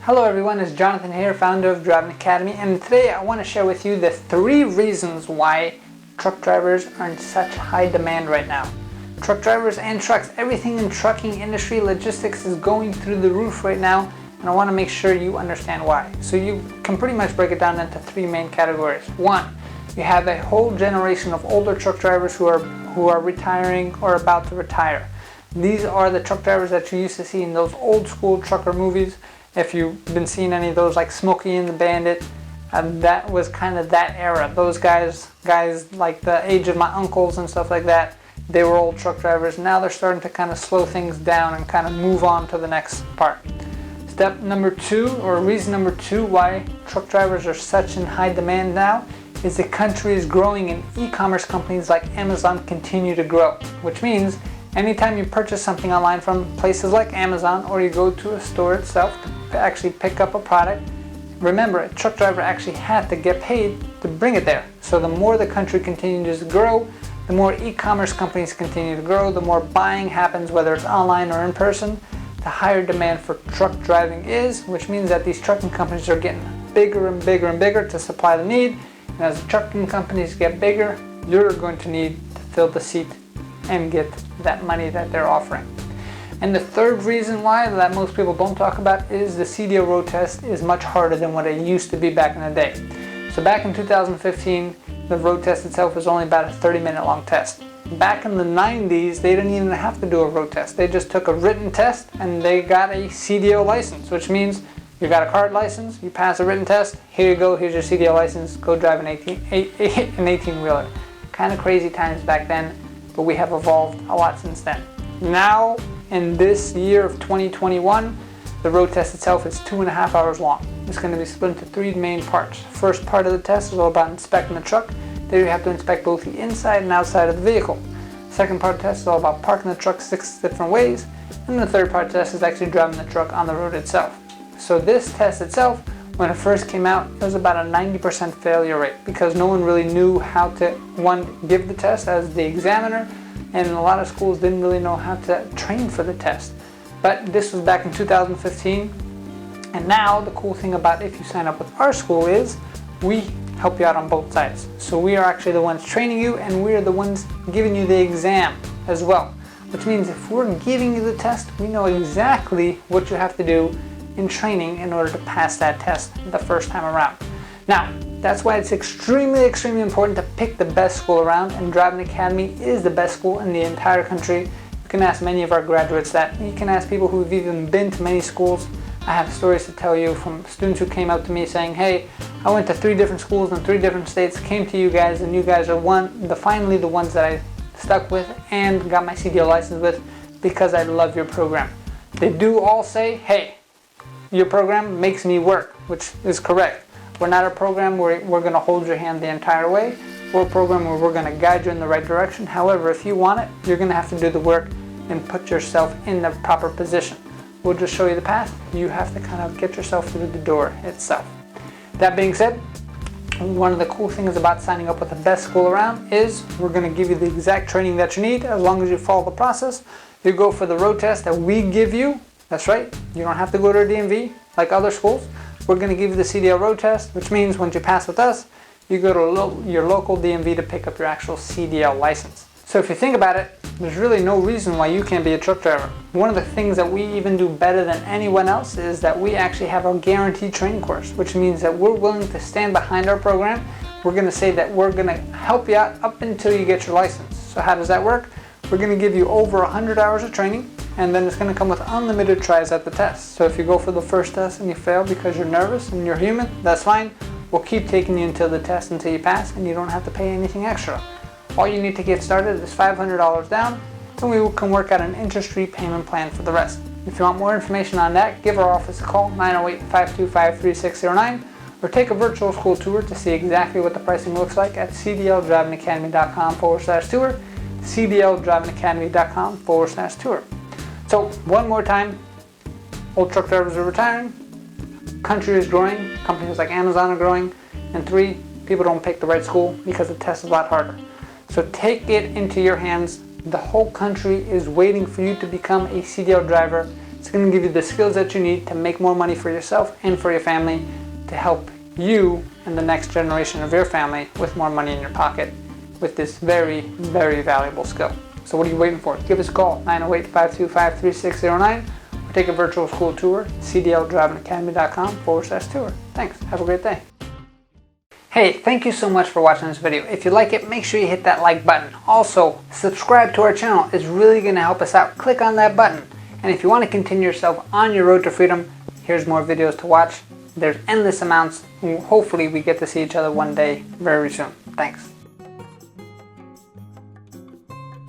Hello everyone, it's Jonathan here, founder of Driving Academy, and today I want to share with you the 3 reasons why truck drivers are in such high demand right now. Truck drivers and trucks, everything in trucking industry, logistics is going through the roof right now, and I want to make sure you understand why. So you can pretty much break it down into 3 main categories. 1, you have a whole generation of older truck drivers who are retiring or about to retire. These are the truck drivers that you used to see in those old school trucker movies. If you've been seeing any of those, like Smokey and the Bandit, that was kind of that era. Those guys like the age of my uncles and stuff like that, they were old truck drivers. Now they're starting to kind of slow things down and kind of move on to the next part. Step number 2, or reason number 2 why truck drivers are such in high demand now, is the country is growing and e-commerce companies like Amazon continue to grow, which means anytime you purchase something online from places like Amazon, or you go to a store itself to actually pick up a product, remember, a truck driver actually had to get paid to bring it there. So the more the country continues to grow, the more e-commerce companies continue to grow, the more buying happens, whether it's online or in person, the higher demand for truck driving is, which means that these trucking companies are getting bigger and bigger and bigger to supply the need. And as the trucking companies get bigger, you're going to need to fill the seat and get that money that they're offering. And the 3rd reason why that most people don't talk about is the CDL road test is much harder than what it used to be back in the day. So back in 2015, the road test itself was only about a 30-minute long test. Back in the 90s, they didn't even have to do a road test. They just took a written test and they got a CDL license, which means you got a card license, you pass a written test, here you go, here's your CDL license, go drive an 18-wheeler. Kind of crazy times back then, but we have evolved a lot since then. Now, in this year of 2021, the road test itself is 2.5 hours long. It's going to be split into 3 main parts. First part of the test is all about inspecting the truck. There you have to inspect both the inside and outside of the vehicle. Second part of the test is all about parking the truck 6 different ways. And the third part of the test is actually driving the truck on the road itself. So this test itself, when it first came out, it was about a 90% failure rate because no one really knew how to, 1, give the test as the examiner, and a lot of schools didn't really know how to train for the test. But this was back in 2015, and now the cool thing about if you sign up with our school is we help you out on both sides. So we are actually the ones training you, and we are the ones giving you the exam as well, which means if we're giving you the test, we know exactly what you have to do in training in order to pass that test the first time around. Now, that's why it's extremely important to pick the best school around, and Driving Academy is the best school in the entire country. You can ask many of our graduates that. You can ask people who've even been to many schools. I have stories to tell you from students who came up to me saying, hey, I went to 3 different schools in 3 different states, came to you guys, and you guys are finally the ones that I stuck with and got my CDL license with because I love your program. They do all say, hey, your program makes me work, which is correct. We're not a program where we're going to hold your hand the entire way. We're a program where we're going to guide you in the right direction. However, if you want it, you're going to have to do the work and put yourself in the proper position. We'll just show you the path. You have to kind of get yourself through the door itself. That being said, one of the cool things about signing up with the best school around is we're going to give you the exact training that you need as long as you follow the process. You go for the road test that we give you. That's right, you don't have to go to a DMV like other schools. We're going to give you the CDL road test, which means once you pass with us, you go to your local DMV to pick up your actual CDL license. So if you think about it, there's really no reason why you can't be a truck driver. One of the things that we even do better than anyone else is that we actually have a guaranteed training course, which means that we're willing to stand behind our program. We're going to say that we're going to help you out up until you get your license. So how does that work? We're going to give you over 100 hours of training, and then it's going to come with unlimited tries at the test. So if you go for the first test and you fail because you're nervous and you're human, that's fine. We'll keep taking you until the test until you pass, and you don't have to pay anything extra. All you need to get started is $500 down, and we can work out an interest-free payment plan for the rest. If you want more information on that, give our office a call, 908-525-3609, or take a virtual school tour to see exactly what the pricing looks like at cdldrivingacademy.com/tour, cdldrivingacademy.com/tour. So one more time, old truck drivers are retiring, country is growing, companies like Amazon are growing, and 3, people don't pick the right school because the test is a lot harder. So take it into your hands. The whole country is waiting for you to become a CDL driver. It's going to give you the skills that you need to make more money for yourself and for your family, to help you and the next generation of your family with more money in your pocket with this very, very valuable skill. So what are you waiting for? Give us a call, 908-525-3609, or take a virtual school tour, cdldrivingacademy.com/tour. Thanks. Have a great day. Hey, thank you so much for watching this video. If you like it, make sure you hit that like button. Also, subscribe to our channel. It's really going to help us out. Click on that button. And if you want to continue yourself on your road to freedom, here's more videos to watch. There's endless amounts. Hopefully we get to see each other one day very soon. Thanks.